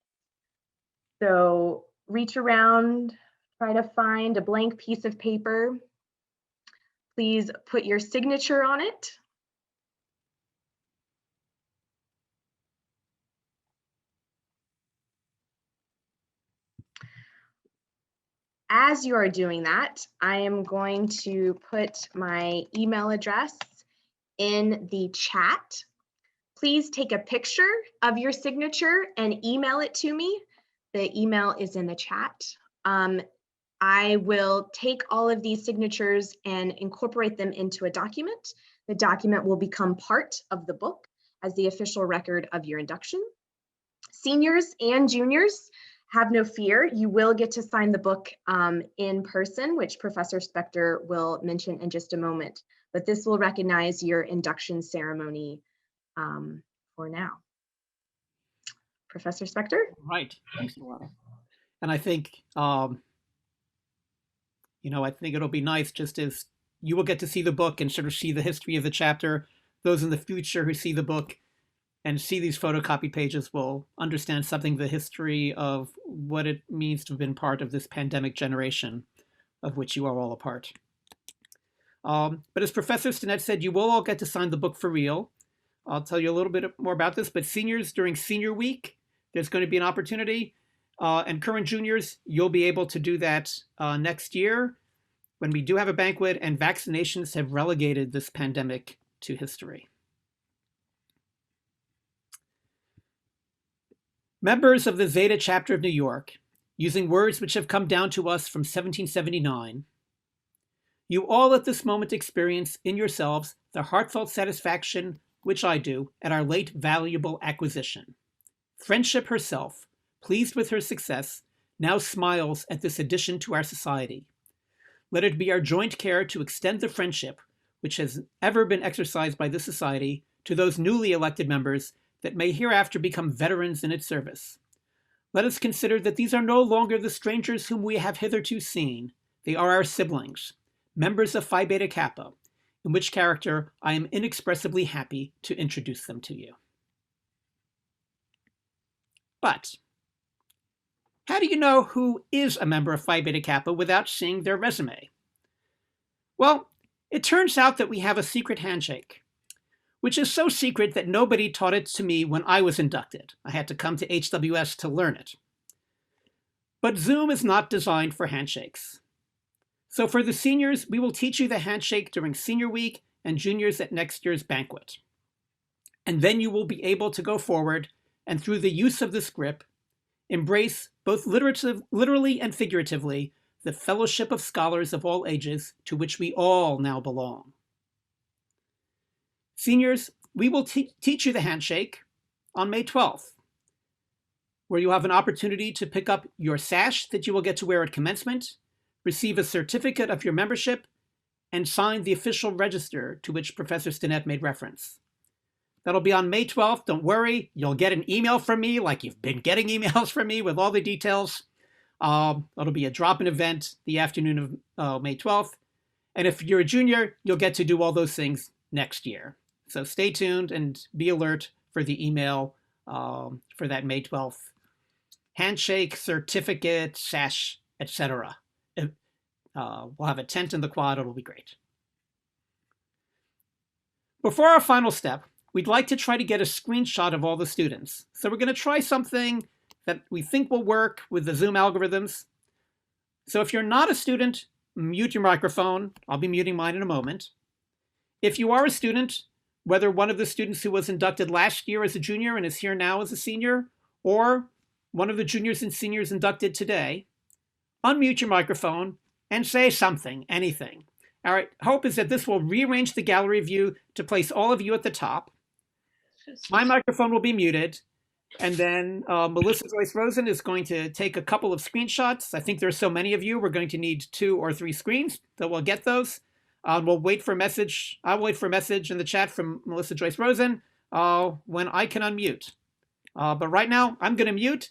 So reach around, try to find a blank piece of paper. Please put your signature on it. As you are doing that, I am going to put my email address in the chat. Please take a picture of your signature and email it to me. The email is in the chat. I will take all of these signatures and incorporate them into a document. The document will become part of the book as the official record of your induction. Seniors and juniors, have no fear. You will get to sign the book in person, which Professor Spector will mention in just a moment. But this will recognize your induction ceremony for now. Professor Spector? Right. Thanks a lot. And I think, I think it'll be nice just as you will get to see the book and sort of see the history of the chapter. Those in the future who see the book and see these photocopy pages will understand something of the history of what it means to have been part of this pandemic generation of which you are all a part. But as Professor Stinnett said, you will all get to sign the book for real. I'll tell you a little bit more about this, but seniors during senior week, there's going to be an opportunity. And current juniors, you'll be able to do that next year when we do have a banquet and vaccinations have relegated this pandemic to history. Members of the Zeta chapter of New York, using words which have come down to us from 1779, you all at this moment experience in yourselves the heartfelt satisfaction which I do at our late valuable acquisition. Friendship herself, pleased with her success, now smiles at this addition to our society. Let it be our joint care to extend the friendship which has ever been exercised by this society to those newly elected members that may hereafter become veterans in its service. Let us consider that these are no longer the strangers whom we have hitherto seen. They are our siblings, members of Phi Beta Kappa, in which character I am inexpressibly happy to introduce them to you. But how do you know who is a member of Phi Beta Kappa without seeing their resume? Well, it turns out that we have a secret handshake, which is so secret that nobody taught it to me when I was inducted. I had to come to HWS to learn it. But Zoom is not designed for handshakes. So for the seniors, we will teach you the handshake during senior week and juniors at next year's banquet. And then you will be able to go forward and through the use of this grip, embrace both literally and figuratively the fellowship of scholars of all ages to which we all now belong. Seniors, we will teach you the handshake on May 12th, where you'll have an opportunity to pick up your sash that you will get to wear at commencement, receive a certificate of your membership, and sign the official register to which Professor Stinnett made reference. That'll be on May 12th. Don't worry, you'll get an email from me like you've been getting emails from me with all the details. It'll be a drop-in event the afternoon of May 12th. And if you're a junior, you'll get to do all those things next year. So stay tuned and be alert for the email for that May 12th handshake, certificate, sash, etc. We'll have a tent in the quad. It'll be great. Before our final step, we'd like to try to get a screenshot of all the students. So we're going to try something that we think will work with the Zoom algorithms. So if you're not a student, mute your microphone. I'll be muting mine in a moment. If you are a student, whether one of the students who was inducted last year as a junior and is here now as a senior, or one of the juniors and seniors inducted today, unmute your microphone and say something, anything. Our hope is that this will rearrange the gallery view to place all of you at the top. My microphone will be muted, and then Melissa Joyce Rosen is going to take a couple of screenshots. I think there are so many of you, we're going to need 2 or 3 screens, so we'll get those. We'll wait for a message. I'll wait for a message in the chat from Melissa Joyce Rosen when I can unmute. But right now, I'm going to mute.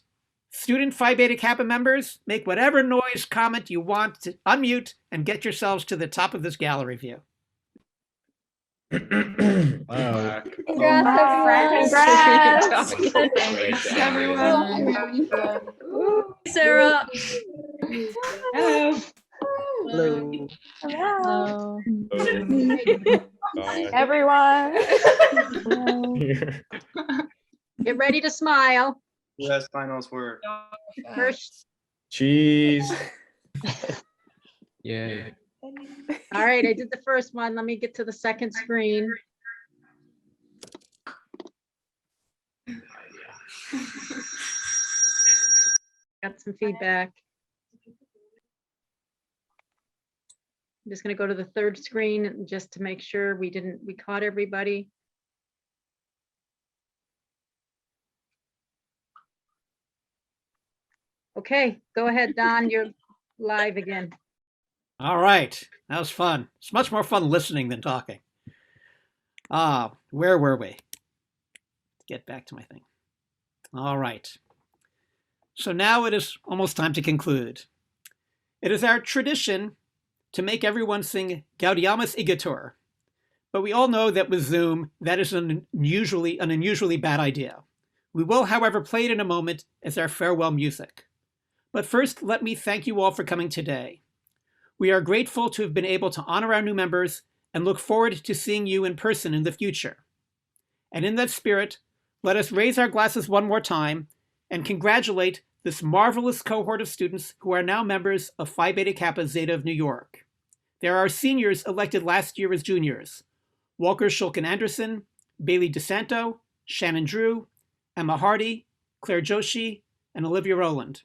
Student Phi Beta Kappa members, make whatever noise comment you want to unmute and get yourselves to the top of this gallery view. Wow. Congrats, everyone. Sarah. Hello. Hello. Hello. Everyone. Get ready to smile. U.S. finals were First. Cheese. Yeah. All right, I did the first one. Let me get to the second screen. Got some feedback. I'm just going to go to the third screen just to make sure we caught everybody. Okay, go ahead, Don, you're live again. All right, that was fun. It's much more fun listening than talking. Where were we? Let's get back to my thing. All right. So now it is almost time to conclude. It is our tradition to make everyone sing Gaudiamus Igitur, but we all know that with Zoom, that is an unusually bad idea. We will, however, play it in a moment as our farewell music. But first, let me thank you all for coming today. We are grateful to have been able to honor our new members and look forward to seeing you in person in the future. And in that spirit, let us raise our glasses one more time and congratulate this marvelous cohort of students who are now members of Phi Beta Kappa Zeta of New York. There are seniors elected last year as juniors: Walker Shulkin Anderson, Bailey DeSanto, Shannon Drew, Emma Hardy, Claire Joshi, and Olivia Rowland.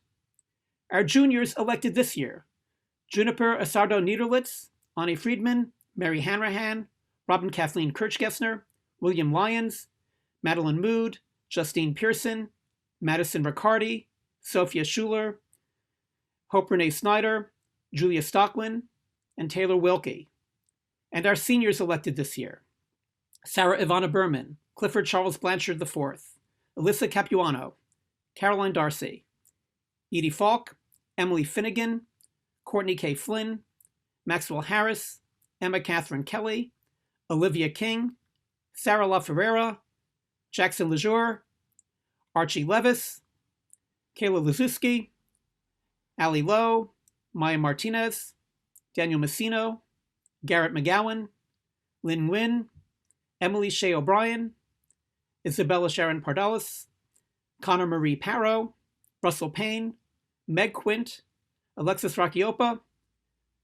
Our juniors elected this year: Juniper Asardo Niederlitz, Ani Friedman, Mary Hanrahan, Robin Kathleen Kirchgessner, William Lyons, Madeline Mood, Justine Pearson, Madison Riccardi, Sophia Schuler, Hope Renee Snyder, Julia Stockwin, and Taylor Wilkie. And our seniors elected this year: Sarah Ivana Berman, Clifford Charles Blanchard IV, Alyssa Capuano, Caroline Darcy, Edie Falk, Emily Finnegan, Courtney K. Flynn, Maxwell Harris, Emma Catherine Kelly, Olivia King, Sarah La Ferrera, Jackson Lejour, Archie Levis, Kayla Lazuski, Ali Lowe, Maya Martinez, Daniel Messino, Garrett McGowan, Lynn Nguyen, Emily Shea O'Brien, Isabella Sharon Pardalis, Connor Marie Parrow, Russell Payne, Meg Quint, Alexis Rakiopa,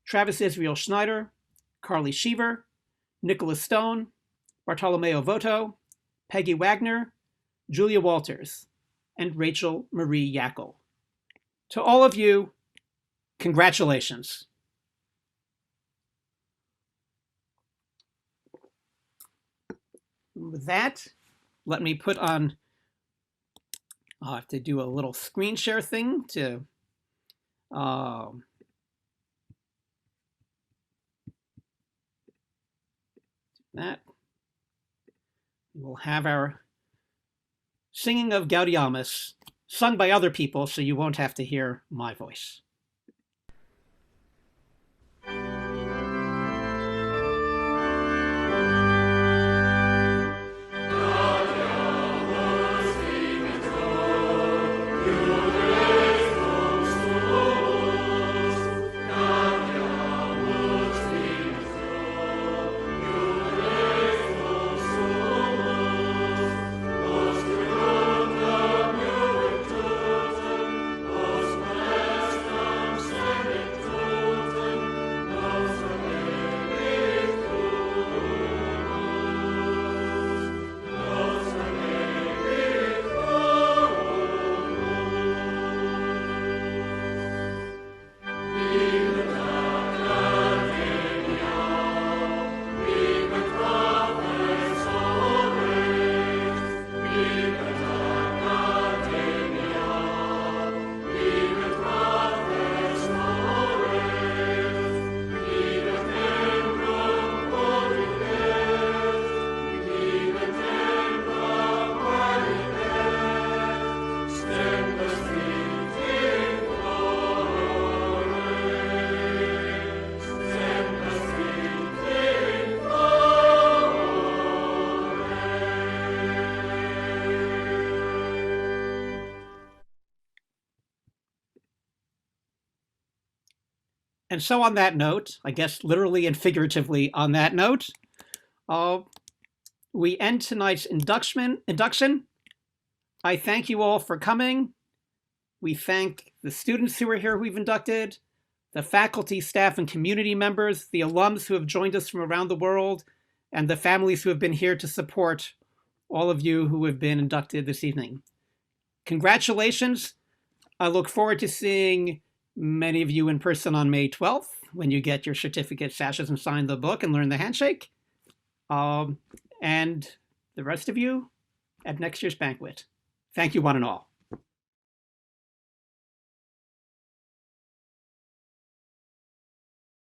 Travis Israel Schneider, Carly Sheaver, Nicholas Stone, Bartolomeo Voto, Peggy Wagner, Julia Walters, and Rachel Marie Yackel. To all of you, congratulations. With that, let me put on, I'll have to do a little screen share thing to that. We will have our singing of Gaudiamus sung by other people, so you won't have to hear my voice. And so on that note, I guess literally and figuratively on that note, we end tonight's induction. I thank you all for coming. We thank the students who are here who we've inducted, the faculty, staff, and community members, the alums who have joined us from around the world, and the families who have been here to support all of you who have been inducted this evening. Congratulations. I look forward to seeing many of you in person on May 12th when you get your certificate, sashes, and sign the book and learn the handshake. And the rest of you at next year's banquet. Thank you, one and all.